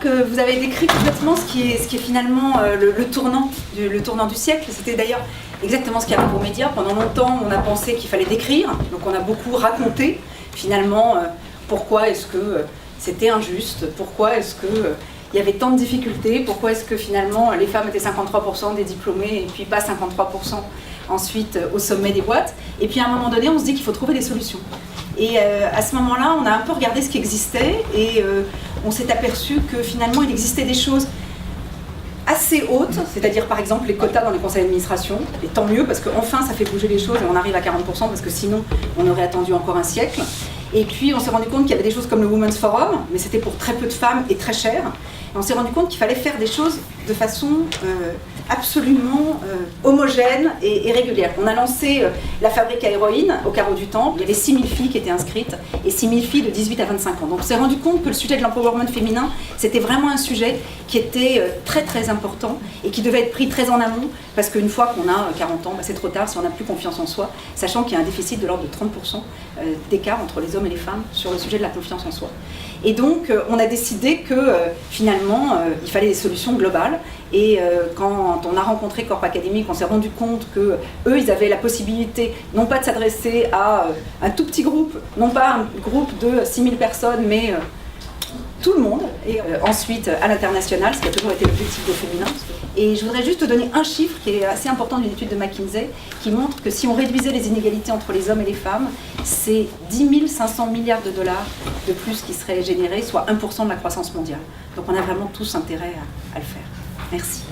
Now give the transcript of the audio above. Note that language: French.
que vous avez décrit complètement ce qui est finalement le tournant du siècle. C'était d'ailleurs exactement ce qui arrive aux médias. Pendant longtemps, on a pensé qu'il fallait décrire, donc on a beaucoup raconté finalement pourquoi est-ce que c'était injuste, pourquoi est-ce que il y avait tant de difficultés, pourquoi est-ce que finalement les femmes étaient 53% des diplômés et puis pas 53% ensuite au sommet des boîtes. Et puis à un moment donné, on se dit qu'il faut trouver des solutions. Et à ce moment-là, on a un peu regardé ce qui existait et on s'est aperçu que finalement il existait des choses assez hautes, c'est-à-dire par exemple les quotas dans les conseils d'administration, et tant mieux parce qu'enfin ça fait bouger les choses et on arrive à 40% parce que sinon on aurait attendu encore un siècle. Et puis on s'est rendu compte qu'il y avait des choses comme le Women's Forum, mais c'était pour très peu de femmes et très cher. Et on s'est rendu compte qu'il fallait faire des choses de façon absolument homogène et régulière. On a lancé la fabrique à héroïne au Carreau du Temple. Il y avait 6000 filles qui étaient inscrites et 6000 filles de 18 à 25 ans. Donc on s'est rendu compte que le sujet de l'empowerment féminin, c'était vraiment un sujet qui était très très important et qui devait être pris très en amont parce qu'une fois qu'on a 40 ans, c'est trop tard si on n'a plus confiance en soi, sachant qu'il y a un déficit de l'ordre de 30% d'écart entre les hommes et les femmes sur le sujet de la confiance en soi. Et donc on a décidé que finalement il fallait des solutions globales. Et quand on a rencontré Corp Académique, on s'est rendu compte que eux, ils avaient la possibilité non pas de s'adresser à un tout petit groupe, non pas un groupe de 6000 personnes, mais tout le monde. Et ensuite à l'international, ce qui a toujours été l'objectif de Féminin. Et je voudrais juste te donner un chiffre qui est assez important d'une étude de McKinsey, qui montre que si on réduisait les inégalités entre les hommes et les femmes, c'est 10 500 milliards de dollars de plus qui seraient générés, soit 1% de la croissance mondiale. Donc on a vraiment tous intérêt à le faire. Merci.